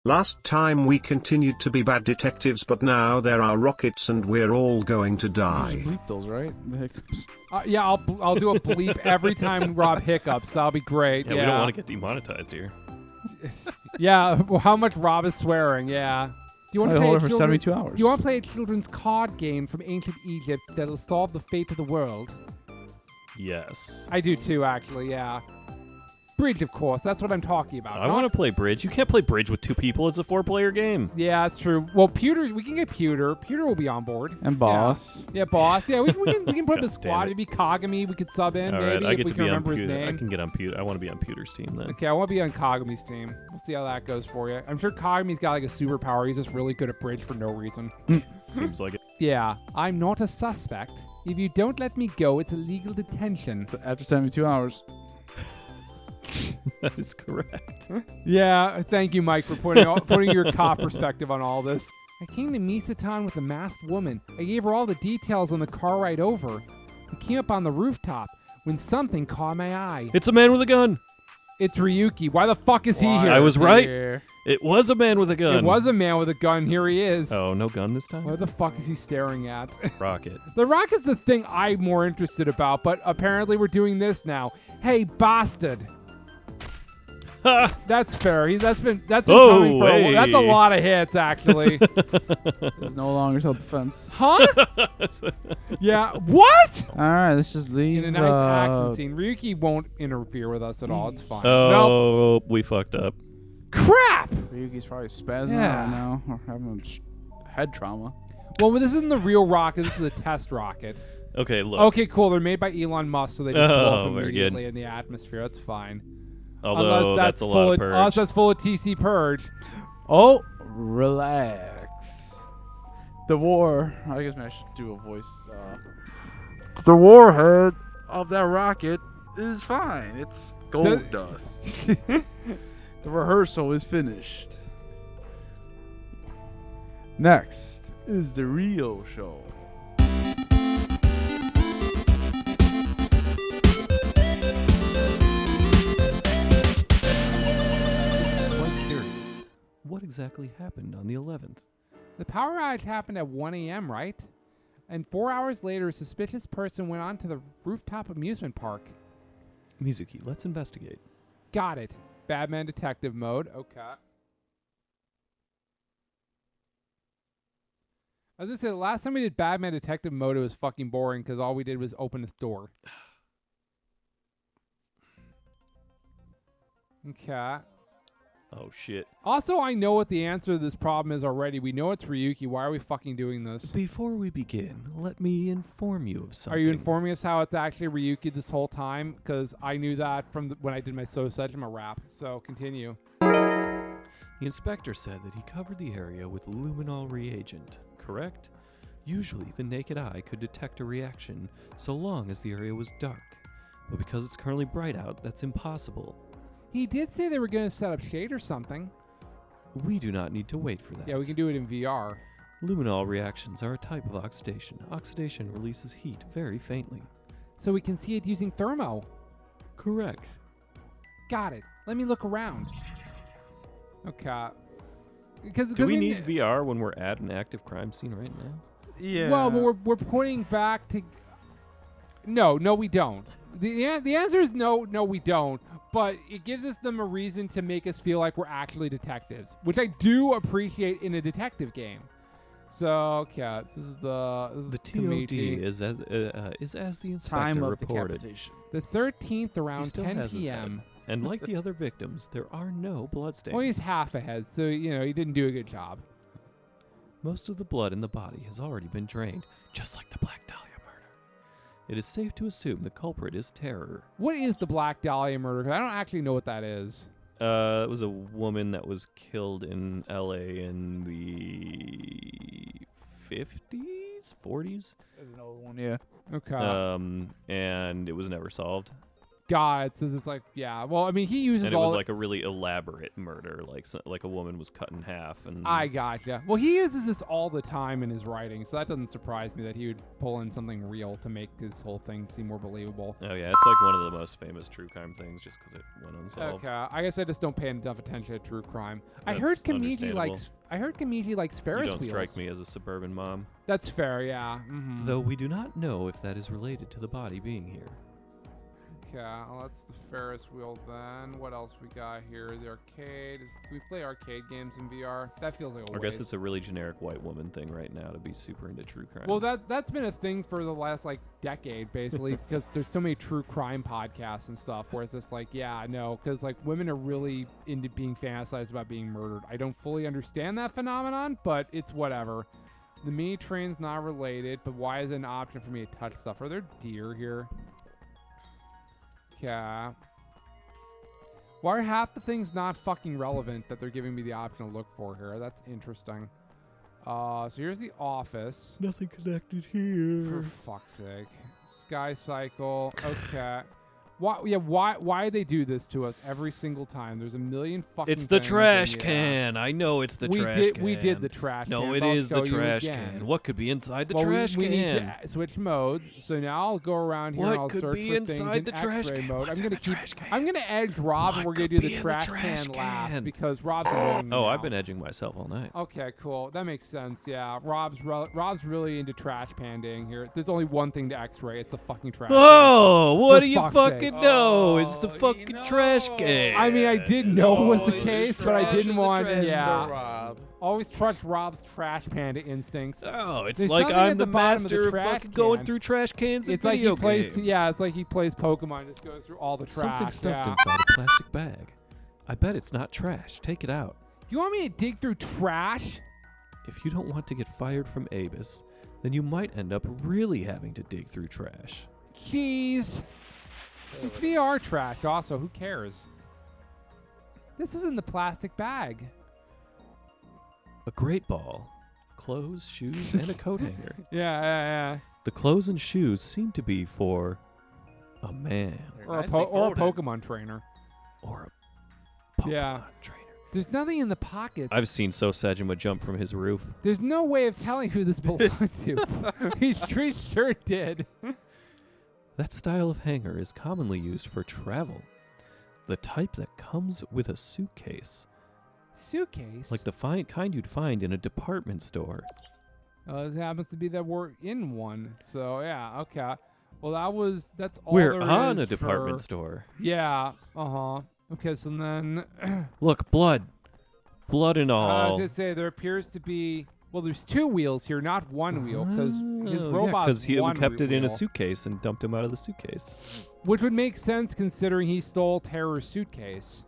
Last time we continued to be bad detectives, but now there are rockets and we're all going to die. Bleep those, right? The hiccups. Yeah, I'll do a bleep every time Rob hiccups. That'll be great. Yeah, we don't want to get demonetized here. Yeah, well, how much Rob is swearing? Yeah. Do you want to play for 72 hours. Do you want to play a children's card game from ancient Egypt that'll solve the fate of the world? Yes. I do too, actually. Yeah. Bridge, of course. That's what I'm talking about. I want to play bridge. You can't play bridge with 2 people. It's a 4-player game. Yeah, that's true. Well, Pewter, we can get Pewter. Pewter will be on board. And Boss. Yeah, Boss. Yeah, we can put up a God squad. Maybe Kagami. We could sub in. All maybe right, I if get we to can be on remember his Pewter. I name. can get on Pewter. I want to be on Pewter's team then. Okay, I want to be on Kagami's team. We'll see how that goes for you. I'm sure Kagami's got like a superpower. He's just really good at bridge for no reason. Seems like it. Yeah, I'm not a suspect. If you don't let me go, it's illegal detention. So after 72 hours. That is correct. Yeah, thank you, Mike, for putting your cop perspective on all this. I came to Misatan with a masked woman. I gave her all the details on the car ride over. We came up on the rooftop when something caught my eye. It's a man with a gun. It's Ryuki. Why the fuck is he here? I was right. Here. It was a man with a gun. It was a man with a gun. Here he is. Oh, no gun this time? What the fuck is he staring at? Rocket. The rocket's the thing I'm more interested about, but apparently we're doing this now. Hey, bastard. Ha! That's fair. That's been Oh, coming for a while. That's a hey. lot of hits, actually. It's no longer self-defense. Huh? Yeah. What? All right, let's just leave. In a nice action scene. Ryuki won't interfere with us at all. It's fine. Oh, Nope. we fucked up. Crap! Ryuki's probably spazzing Yeah. out right now or having head trauma. Well, this isn't the real rocket. This is a test rocket. Okay, look. Okay, cool. They're made by Elon Musk, so they just blow up Oh, very immediately good. in the atmosphere. That's fine. Although that's a lot full of purge. Unless that's full of TC Purge. Oh, relax. The war. I guess maybe I should do a voice. The warhead of that rocket is fine. It's gold dust. The rehearsal is finished. Next is the real show. Quite curious. What exactly happened on the 11th? The power outage happened at 1 a.m., right? And 4 hours later, a suspicious person went onto the rooftop amusement park. Mizuki, let's investigate. Got it. Batman detective mode. Okay. I was gonna say, the last time we did Batman detective mode, it was fucking boring because all we did was open this door. Okay. Oh, shit. Also, I know what the answer to this problem is already. We know it's Ryuki. Why are we fucking doing this? Before we begin, let me inform you of something. Are you informing us how it's actually Ryuki this whole time? Because I knew that from when I did my Sojima rap. So continue. The inspector said that he covered the area with luminol reagent, correct? Usually, the naked eye could detect a reaction so long as the area was dark. But because it's currently bright out, that's impossible. He did say they were going to set up shade or something. We do not need to wait for that. Yeah, we can do it in VR. Luminol reactions are a type of oxidation. Oxidation releases heat very faintly. So we can see it using thermo. Correct. Got it. Let me look around. Okay. Do we need VR when we're at an active crime scene right now? Yeah. Well, but we're pointing back to. No, we don't. The answer is no, we don't. But it gives us them a reason to make us feel like we're actually detectives, which I do appreciate in a detective game. So, okay, this is The TOD Komichi. is as the inspector time of reported. decapitation. The 13th He around still 10 has his p.m. head. And like the other victims, there are no bloodstains. Well, he's half ahead, so he didn't do a good job. Most of the blood in the body has already been drained, just like the Black Dahlia murder. It is safe to assume the culprit is Terror. What is the Black Dahlia murder? 'Cause I don't actually know what that is. It was a woman that was killed in L.A. in the 50s, 40s. There's another one, yeah. Okay. And it was never solved. God, it's just like, yeah. Well, I mean, he uses And it all. was like a really elaborate murder, like a woman was cut in half. And I gotcha. Well, he uses this all the time in his writing, so that doesn't surprise me that he would pull in something real to make his whole thing seem more believable. Oh yeah, it's like one of the most famous true crime things, just because it went unsolved. Okay, I guess I just don't pay enough attention to true crime. I That's heard Kamiji understandable. likes Ferris You don't wheels. strike me as a suburban mom. That's fair, yeah. Mm-hmm. Though we do not know if that is related to the body being here. Okay, well, that's the Ferris wheel then. What else we got here? The arcade. Do we play arcade games in VR? That feels like a I waste. guess it's a really generic white woman thing right now to be super into true crime. Well, that's been a thing for the last like decade, basically, because there's so many true crime podcasts and stuff where it's just like, yeah, no, because like women are really into being fantasized about being murdered. I don't fully understand that phenomenon, but it's whatever. The mini train's not related, but why is it an option for me to touch stuff? Are there deer here? Yeah. Why are half the things not fucking relevant that they're giving me the option to look for here? That's interesting. So here's the office. Nothing connected For here. fuck's sake. Sky Cycle. Okay. Why do they do this to us every single time? There's a million fucking It's the things, trash and can. I know it's the trash can. We did the trash can. No, but it I'll is the show you trash again. can. What could be inside the Well, trash we can? need to switch modes. So now I'll go around here What and I'll could search be for things inside in the trash X-ray can? mode. What's I'm in gonna the trash can? I'm gonna edge Rob, and What we're gonna could do the be in the trash trash can last can? because Rob's annoying me Oh, now. I've been edging myself all night. Okay, cool. That makes sense. Yeah, Rob's really into trash pandaing here. There's only one thing to X-ray. It's the fucking trash. Oh, what For do you fuck's fucking sake. know? It's the fucking trash can. I mean, I did know it was the Oh, case, just but I trash didn't is the want. trash Yeah, can, Rob. always trust Rob's trash panda instincts. Oh, it's There's like something I'm at the the bottom of the master of trash fucking going can. through trash cans and It's like video he plays. games. Yeah, it's like he plays Pokemon. Just goes through all the trash. Something stuffed yeah. inside a plastic bag. I bet it's not trash. Take it out. You want me to dig through trash? If you don't want to get fired from Avis, then you might end up really having to dig through trash. Jeez. It's VR trash. Also, who cares? This is in the plastic bag. A great ball, clothes, shoes, and a coat hanger. Yeah. The clothes and shoes seem to be for a man Or a Nicely folded. Pokemon trainer. or a Pokemon Yeah. trainer. There's nothing in the pockets. I've seen So Sajima jump from his roof. There's no way of telling who this belonged to. He sure did. That style of hanger is commonly used for travel. The type that comes with a suitcase, Suitcase? like the kind you'd find in a department store. It happens to be that we're in one. So, yeah, okay. Well, that's all We're there on is a department for- store. Yeah, uh-huh. Okay, so then... Look, blood. Blood and I was all. going to say, there appears to be... Well, there's two wheels here, not one wheel, because his robot's because he one kept it in a wheel, suitcase and dumped him out of the suitcase. which would make sense considering he stole Terror's suitcase.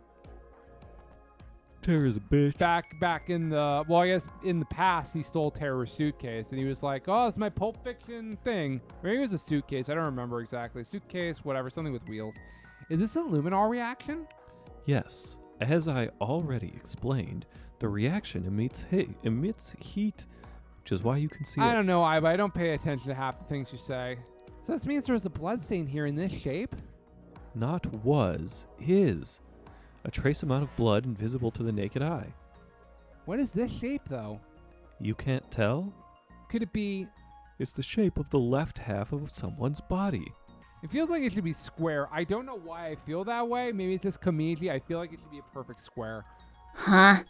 Terror's a bitch. Back in the... Well, I guess in the past, he stole Terror's suitcase, and he was like, oh, it's my Pulp Fiction thing. Maybe it was a suitcase. I don't remember exactly. Suitcase, whatever, something with wheels. Is this a luminol reaction? Yes, as I already explained, the reaction emits heat, which is why you can see I it. don't know, Iva. I don't pay attention to half the things you say. So this means there was a bloodstain here in this shape? Not was, is. A trace amount of blood invisible to the naked eye. What is this shape, though? You can't tell? Could it be... It's the shape of the left half of someone's body. It feels like it should be square. I don't know why I feel that way. Maybe it's just comedy. I feel like it should be a perfect square. Huh?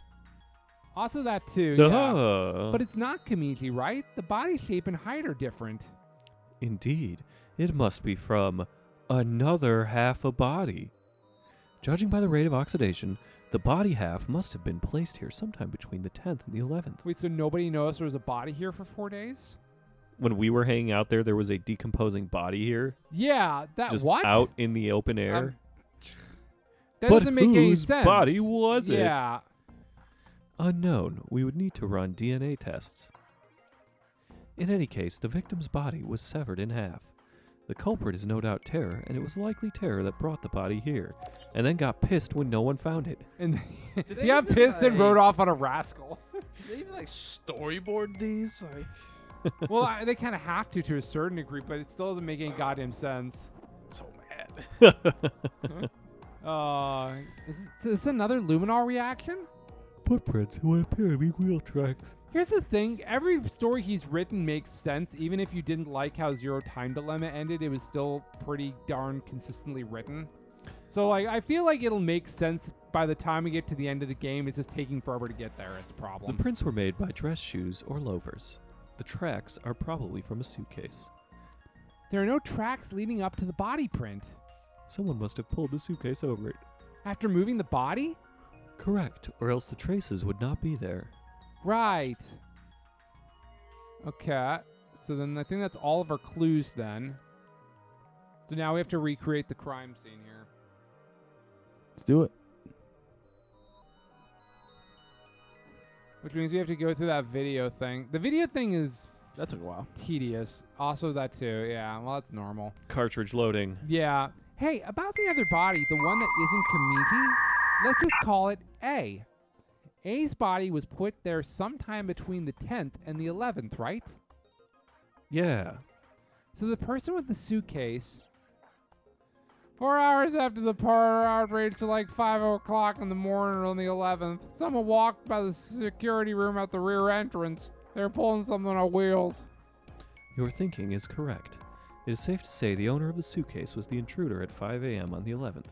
Also that, too, yeah. Duh. But it's not comedy, right? The body shape and height are different. Indeed, it must be from another half a body. Judging by the rate of oxidation, the body half must have been placed here sometime between the 10th and the 11th. Wait, so nobody noticed there was a body here for 4 days? When we were hanging out there was a decomposing body here, Yeah, that just what? out in the open air. That But doesn't make any whose sense. body was it? Yeah. Unknown, we would need to run DNA tests. In any case, the victim's body was severed in half. The culprit is no doubt Terror, and it was likely Terror that brought the body here, and then got pissed when no one found it. And Did he they got even, pissed and like- rode off on a rascal. Did they even like storyboard these? Like, Well, they kind of have to a certain degree, but it still doesn't make any goddamn sense. so mad. that. Is this another luminol reaction? Footprints what appear to be wheel tracks. Here's the thing. Every story he's written makes sense. Even if you didn't like how Zero Time Dilemma ended, it was still pretty darn consistently written. So like, I feel like it'll make sense by the time we get to the end of the game. It's just taking forever to get there is the problem. The prints were made by dress shoes or loafers. The tracks are probably from a suitcase. There are no tracks leading up to the body print. Someone must have pulled the suitcase over it. After moving the body? Correct, or else the traces would not be there. Right. Okay. So then I think that's all of our clues then. So now we have to recreate the crime scene here. Let's do it. Which means we have to go through that video thing. The video thing is That took a while. tedious. Also that too. Yeah, well, that's normal. Cartridge loading. Yeah. Hey, about the other body, the one that isn't Kamiji, let's just call it A. A's body was put there sometime between the 10th and the 11th, right? Yeah. So the person with the suitcase, 4 hours after the outrage, so like 5 o'clock in the morning on the 11th, someone walked by the security room at the rear entrance. They were pulling something on wheels. Your thinking is correct. It is safe to say the owner of the suitcase was the intruder at 5 a.m. on the 11th.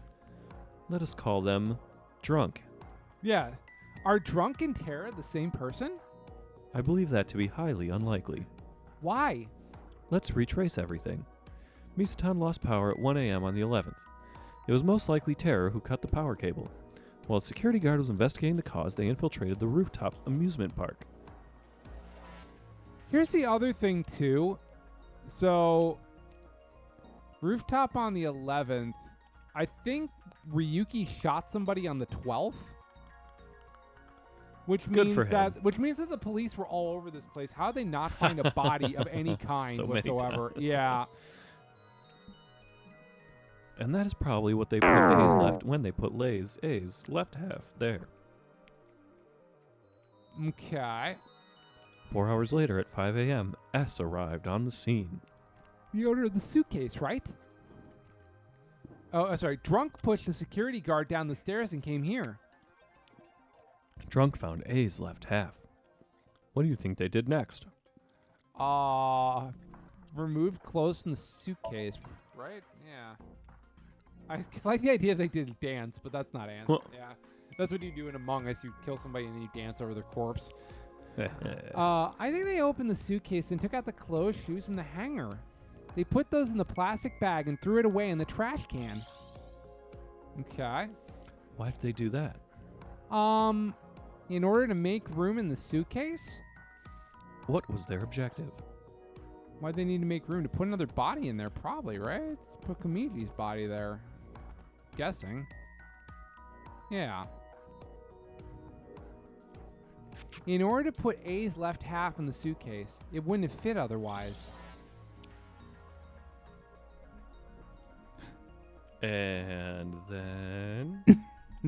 Let us call them drunk. Yeah. Are Drunk and Tara the same person? I believe that to be highly unlikely. Why? Let's retrace everything. Misatan lost power at 1 a.m. on the 11th. It was most likely Terror who cut the power cable. While a security guard was investigating the cause, they infiltrated the rooftop amusement park. Here's the other thing, too. So, rooftop on the 11th, I think Ryuki shot somebody on the 12th. Which Good means for him. that the police were all over this place. How did they not find a body of any kind So many whatsoever? times. Yeah. And that is probably what they put A's left when they put A's left half there. Okay. 4 hours later at 5 a.m., S arrived on the scene. The owner of the suitcase, right? Oh, sorry. Drunk pushed the security guard down the stairs and came here. Drunk found A's left half. What do you think they did next? Removed clothes from the suitcase, right? Yeah. I like the idea they did a dance, but that's not ants. Well- Yeah. That's what you do in Among Us. You kill somebody and then you dance over their corpse. I think they opened the suitcase and took out the clothes, shoes, and the hanger. They put those in the plastic bag and threw it away in the trash can. Okay. Why did they do that? In order to make room in the suitcase? What was their objective? Why'd they need to make room to put another body in there? Probably, right? Let's put Kamiji's body there. Guessing. Yeah. In order to put A's left half in the suitcase, it wouldn't have fit otherwise. And then...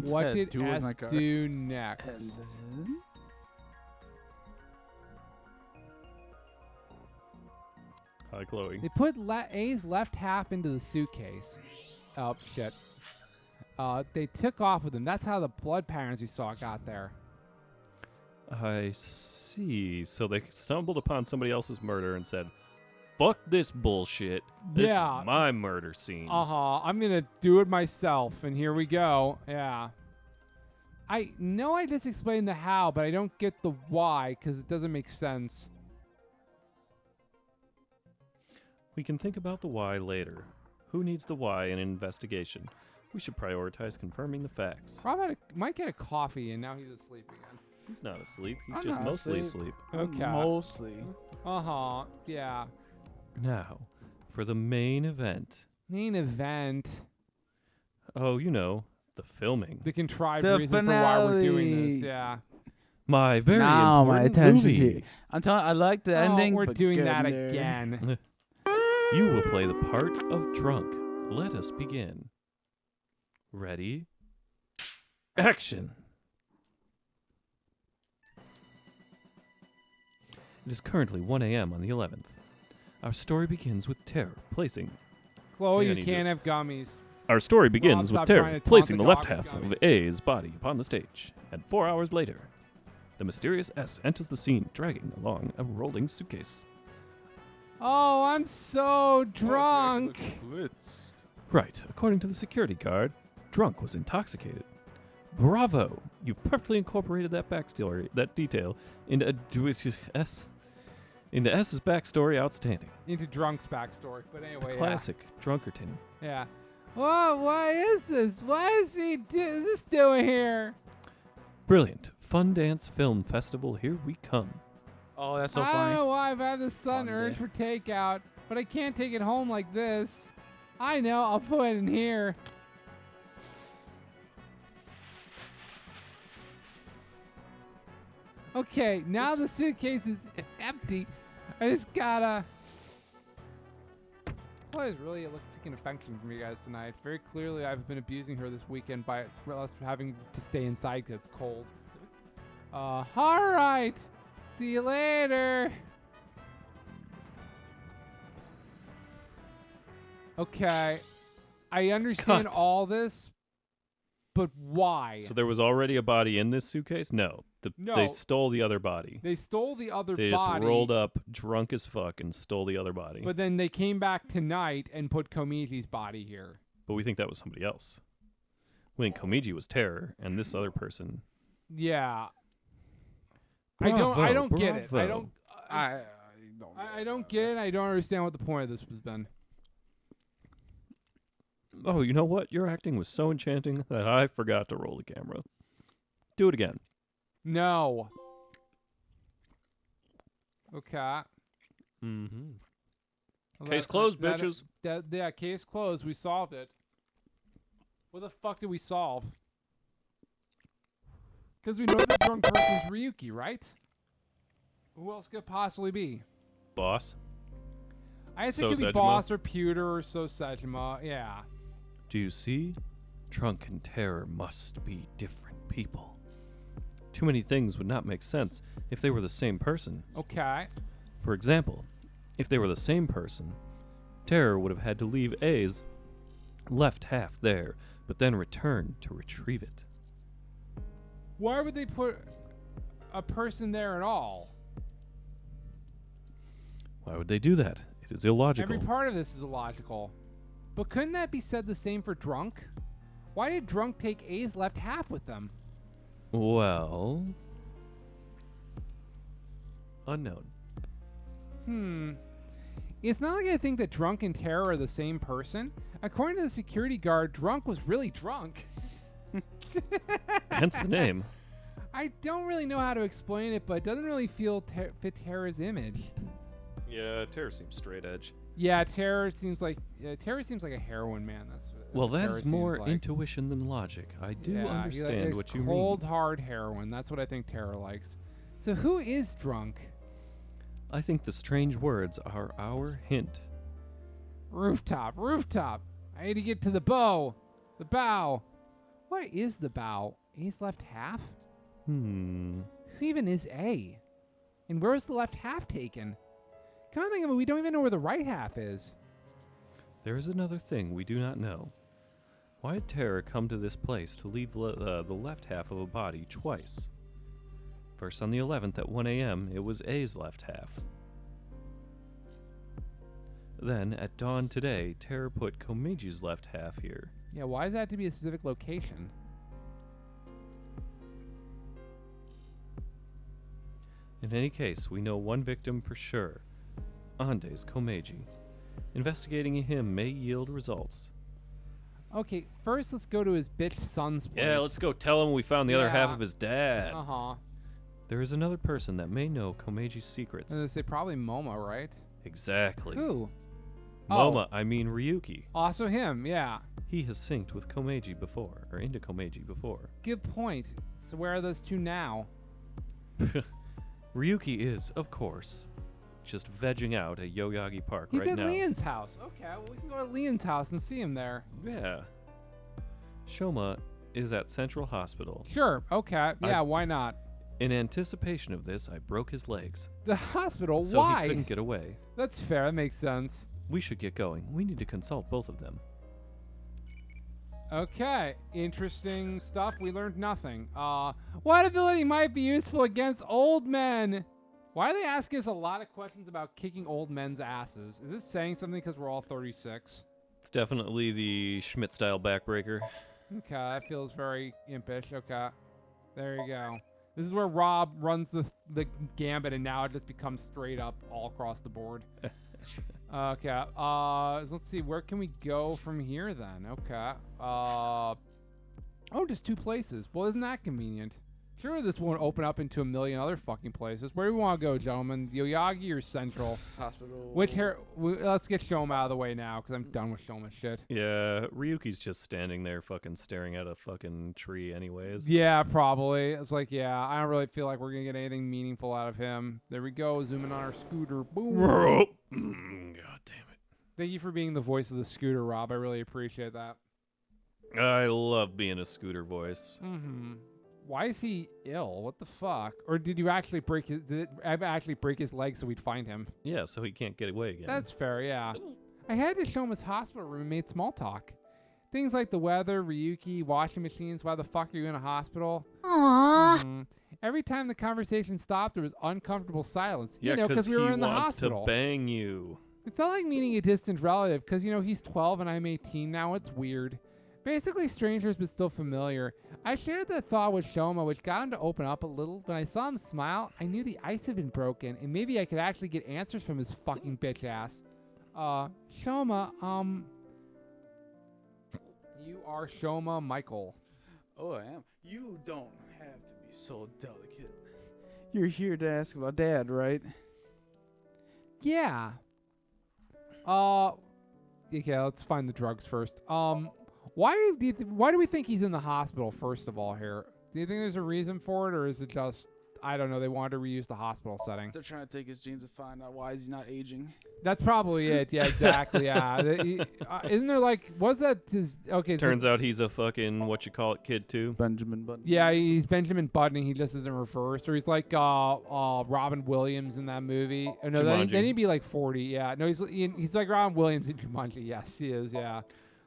What did Two was my S car. do next? And then- Hi, Chloe. They put A's left half into the suitcase. Oh, shit. They took off with him. That's how the blood patterns we saw got there. I see. So they stumbled upon somebody else's murder and said, fuck this bullshit. This Yeah. is my murder scene. Uh-huh. I'm going to do it myself, and here we go. Yeah. I know I just explained the how, but I don't get the why, because it doesn't make sense. We can think about the why later. Who needs the why in an investigation? We should prioritize confirming the facts. Rob might get a coffee, and now he's asleep again. He's not asleep. He's I'm just not mostly asleep. asleep. Okay. Mostly. Uh-huh. Yeah. Now, for the main event. Main event. Oh, you know, the filming. The contrived The reason for why we're doing this. finale. Yeah. My very Now my important attention movie. to I'm telling. I like the ending. Oh, we're but doing good that nerd. again. You will play the part of drunk. Let us begin. Ready? Action! It is currently 1 a.m. on the 11th. Our story begins with Terror placing Chloe, Yeah, you he can't does. have gummies. Our story begins stop with trying Terry to taunt placing the the left dog with half of gummies. A's body upon the stage, and 4 hours later, the mysterious S enters the scene dragging along a rolling suitcase. Oh, I'm so drunk. Right, according to the security guard, Drunk was intoxicated. Bravo! You've perfectly incorporated that backstory, that detail, into S's backstory. Outstanding. Into Drunk's backstory. But anyway, yeah. Classic Drunkerton. Yeah. Whoa, what is this? What is this doing here? Brilliant. Fun Dance Film Festival, here we come. Oh, that's so I don't funny. know why I've had this sudden Fun urge for dance. takeout, but I can't take it home like this. I know, I'll put it in here. Okay, now the suitcase is empty. I just gotta... Chloe's really seeking affection from you guys tonight. Very clearly, I've been abusing her this weekend by us having to stay inside because it's cold. All right. See you later. Okay. I understand Cut. all this, but why? So there was already a body in this suitcase? No. No. They stole the other body. They stole the other They body. just rolled up drunk as fuck and stole the other body. But then they came back tonight and put Komiji's body here. But we think that was somebody else. We think Komiji was Terror, and this other person. Yeah. I don't get it. I don't I don't get it. I don't understand what the point of this has been. Oh, you know what? Your acting was so enchanting that I forgot to roll the camera. Do it again. No. Okay. Mm-hmm. Well, Case that- closed, that- bitches. Yeah, case closed. We solved it. What the fuck did we solve? Because we know the drunk person's Ryuki, right? Who else could it possibly be? Boss, I think So it could be Sejima? Boss or Pewter or So Sejima. Yeah. do you see? Drunk and Terror must be different people. Too many things would not make sense if they were the same person. Okay. For example, if they were the same person, Terror would have had to leave A's left half there, but then return to retrieve it. Why would they put a person there at all? Why would they do that? It is illogical. Every part of this is illogical. But couldn't that be said the same for Drunk? Why did Drunk take A's left half with them? Well, unknown. It's not like I think that Drunk and Terror are the same person. According to the security guard, Drunk was really drunk. Hence the name. I don't really know how to explain it, but it doesn't really feel fit Terror's image. Yeah, Terror seems straight edge. Yeah, Terror seems like a heroin man. That's Well, what that Terror is more seems like. intuition than logic. I do Yeah, understand it's what you mean. cold, hard heroin. That's what I think Terror likes. So who is Drunk? I think the strange words are our hint. Rooftop, rooftop. I need to get to the bow. The bow. What is the bow? A's left half? Who even is A? And where's the left half taken? Come on, think of it, we don't even know where the right half is. There is another thing we do not know. Why did Terror come to this place to leave the left half of a body twice? First on the 11th at 1 a.m., it was A's left half. Then, at dawn today, Terror put Komiji's left half here. Yeah, why does that have to be a specific location? In any case, we know one victim for sure. Ande's Komeiji. Investigating him may yield results. Okay, first let's go to his bitch son's place. Yeah, let's go tell him we found the other half Yeah. of his dad. Uh-huh. There is another person that may know Komeji's secrets. And they say probably Moma, right? Exactly. Who? Moma, I mean Ryuki. Also him, yeah. He has synced with Komeiji before, or into Komeiji before. Good point. So where are those two now? Ryuki is, of course, just vegging out at Yoyagi Park He's right at now. Leon's house. Okay, well, we can go to Leon's house and see him there. Yeah. Shoma is at Central Hospital. Sure, okay. Yeah, why not? In anticipation of this, I broke his legs. The hospital? So Why? he couldn't get away. That's fair. That makes sense. We should get going. We need to consult both of them. Okay, interesting stuff. We learned nothing. What ability might be useful against old men? Why are they asking us a lot of questions about kicking old men's asses? Is this saying something because we're all 36? It's definitely the Schmidt-style backbreaker. Okay, that feels very impish. Okay, there you go. This is where Rob runs the gambit, and now it just becomes straight up all across the board. Okay, let's see. Where can we go from here then? Okay. Oh, just 2 places. Well, isn't that convenient? Sure, this won't open up into a million other fucking places. Where do we want to go, gentlemen? Yoyagi or Central? Hospital. Let's get Shoma out of the way now, because I'm done with Shoma shit. Yeah, Ryuki's just standing there fucking staring at a fucking tree anyways. Yeah, probably. It's like, yeah, I don't really feel like we're going to get anything meaningful out of him. There we go, zooming on our scooter. Boom. God damn it. Thank you for being the voice of the scooter, Rob. I really appreciate that. I love being a scooter voice. Mm-hmm. Why is he ill? What the fuck? Or did you actually break his? Did it actually break his leg so we'd find him? Yeah, so he can't get away again. That's fair. Yeah. I had to show him his hospital room and made small talk. Things like the weather, Ryuki, washing machines. Why the fuck are you in a hospital? Aww. Mhm. Every time the conversation stopped, there was uncomfortable silence. yeah, because we were in the wants hospital. to bang you. It felt like meeting a distant relative because, he's 12 and I'm 18 now. It's weird. Basically strangers, but still familiar. I shared that thought with Shoma, which got him to open up a little. When I saw him smile, I knew the ice had been broken, and maybe I could actually get answers from his fucking bitch ass. Shoma, you are Shoma Michael. Oh, I am. You don't have to be so delicate. You're here to ask about Dad, right? Yeah. Okay, let's find the drugs first. Why do we think he's in the hospital, first of all, here? Do you think there's a reason for it, or is it just, I don't know, they wanted to reuse the hospital setting? They're trying to take his genes to find out why is he not aging. That's probably it. Yeah, exactly. Yeah. Isn't there was that his, okay. Turns out he's a fucking kid too. Benjamin Button. Yeah, he's Benjamin Button. He just isn't reversed. Or he's like Robin Williams in that movie. Oh, no, then he'd be like 40. Yeah. No, he's like Robin Williams in Jumanji. Yes, he is. Yeah.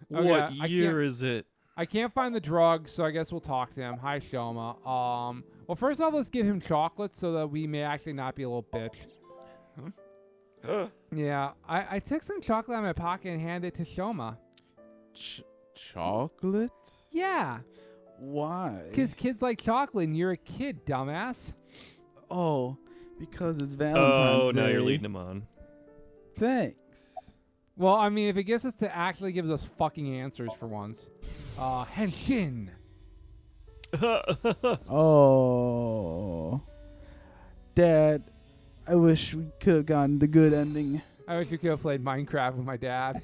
What year is it? I can't find the drugs, so I guess we'll talk to him. Hi, Shoma. Well, first off, let's give him chocolate so that we may actually not be a little bitch. Yeah, I took some chocolate out of my pocket and handed it to Shoma. Chocolate? Yeah. Why? Because kids like chocolate and you're a kid, dumbass. Oh, because it's Valentine's Day. Oh, now you're leading him on. Thanks. Well, I mean, if it gets us to actually give us fucking answers for once. Henshin. Oh. Dad, I wish we could have gotten the good ending. I wish we could have played Minecraft with my dad.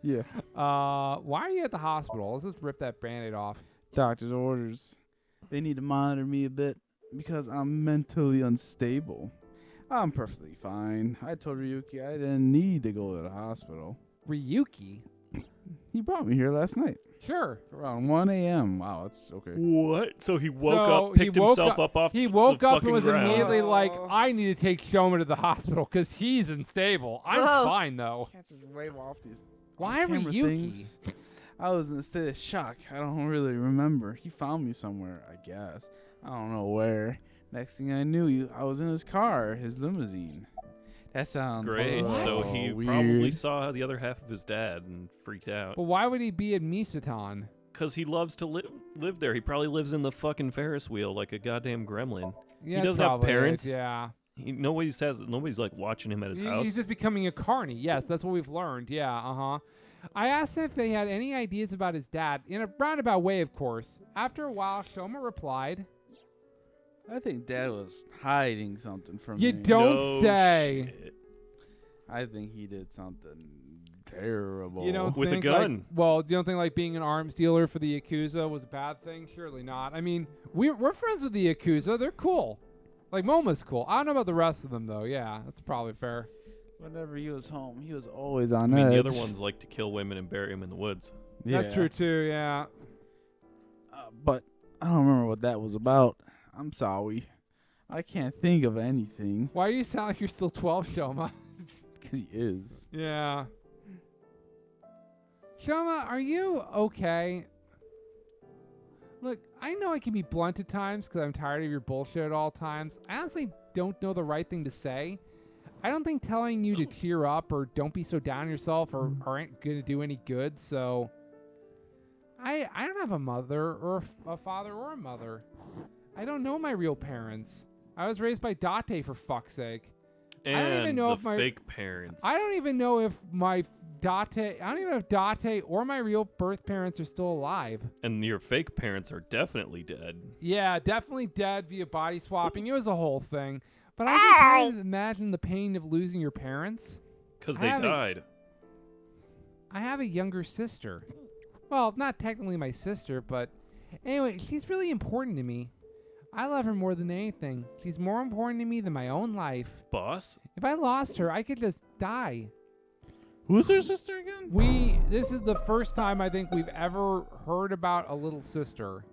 Yeah. Why are you at the hospital? Let's just rip that Band-Aid off. Doctor's orders. They need to monitor me a bit because I'm mentally unstable. I'm perfectly fine. I told Ryuki I didn't need to go to the hospital. Ryuki? He brought me here last night. Sure. Around 1 a.m. Wow, that's okay. What? So he woke So up, picked himself up off He the woke up and fucking was ground. immediately like, Oh. I need to take Shoma to the hospital because he's unstable. I'm Whoa. fine, though. Can't just wave off these Why camera Ryuki? things. I was in a state of shock. I don't really remember. He found me somewhere, I guess. I don't know where. Next thing I knew, I was in his car, his limousine. That sounds Great. So he weird. probably saw the other half of his dad and freaked out. But why would he be at Misaton? Because he loves to live there. He probably lives in the fucking Ferris wheel like a goddamn gremlin. Yeah, doesn't have probably parents. is, yeah. Nobody's like watching him at his house. He's just becoming a carny. Yes, that's what we've learned. Yeah, uh-huh. I asked him if they had any ideas about his dad, in a roundabout way, of course. After a while, Shoma replied, I think Dad was hiding something from You me. don't No say. shit. I think he did something terrible. You don't With a think, gun. Well, you don't think like being an arms dealer for the Yakuza was a bad thing? Surely not. I mean, we're friends with the Yakuza. They're cool. Like, Moma's cool. I don't know about the rest of them, though. Yeah, that's probably fair. Whenever he was home, he was always on I mean, edge. the other ones like to kill women and bury them in the woods. That's true, too, yeah. But I don't remember what that was about. I'm sorry. I can't think of anything. Why do you sound like you're still 12, Shoma? 'Cause he is. Yeah. Shoma, are you okay? Look, I know I can be blunt at times because I'm tired of your bullshit at all times. I honestly don't know the right thing to say. I don't think telling you to cheer up or don't be so down on yourself or aren't going to do any good, so... I don't have a mother or a father or a mother. I don't know my real parents. I was raised by Date, for fuck's sake. And I don't even know the if my fake parents. I don't even know if my Date. I don't even know if Date or my real birth parents are still alive. And your fake parents are definitely dead. Yeah, definitely dead via body swapping. It was a whole thing. But I can kind of imagine the pain of losing your parents. Because they died. I have a younger sister. Well, not technically my sister, but anyway, she's really important to me. I love her more than anything. She's more important to me than my own life. Boss? If I lost her, I could just die. Who's her sister again? This is the first time I think we've ever heard about a little sister.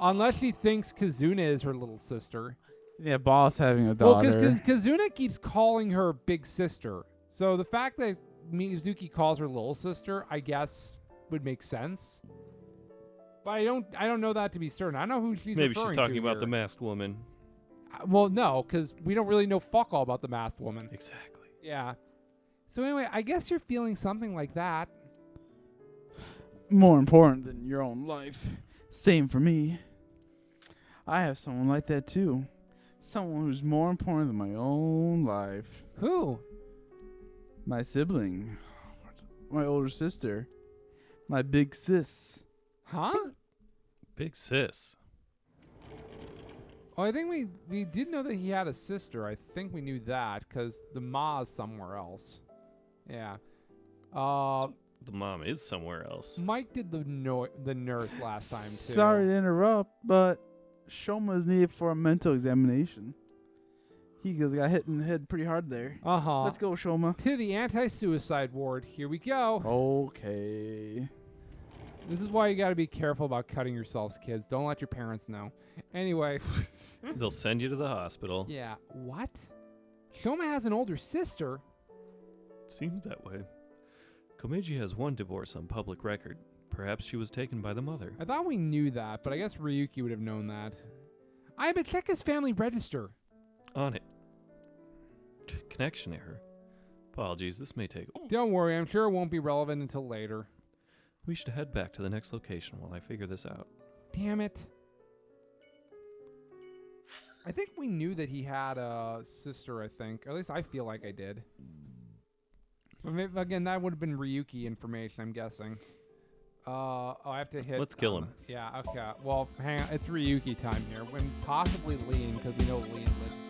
Unless she thinks Kazuna is her little sister. Yeah, boss having a daughter. Well, because Kazuna keeps calling her big sister. So the fact that Mizuki calls her little sister, I guess, would make sense. But I don't know that to be certain. I don't know who she's Maybe referring she's talking to about here. the masked woman. Well, no, because we don't really know fuck all about the masked woman. Exactly. Yeah. So anyway, I guess you're feeling something like that. More important than your own life. Same for me. I have someone like that too. Someone who's more important than my own life. Who? My sibling. My older sister. My big sis. Huh? Big sis. Oh, I think we did know that he had a sister. I think we knew that because the ma's somewhere else. Yeah. The mom is somewhere else. Mike did the nurse last time too. Sorry to interrupt, but Shoma is needed for a mental examination. He got hit in the head pretty hard there. Uh-huh. Let's go, Shoma. To the anti-suicide ward. Here we go. Okay. This is why you got to be careful about cutting yourselves, kids. Don't let your parents know. Anyway. They'll send you to the hospital. Yeah. What? Shoma has an older sister? Seems that way. Komeiji has one divorce on public record. Perhaps she was taken by the mother. I thought we knew that, but I guess Ryuki would have known that. But check his family register. On it. Connection error. Apologies, this may take... Don't worry, I'm sure it won't be relevant until later. We should head back to the next location while I figure this out. Damn it. I think we knew that he had a sister, I think. Or at least I feel like I did. But maybe, again, that would have been Ryuki information, I'm guessing. I have to hit... Let's kill him. Yeah, okay. Well, hang on. It's Ryuki time here. When possibly Lean, because we know Lean lives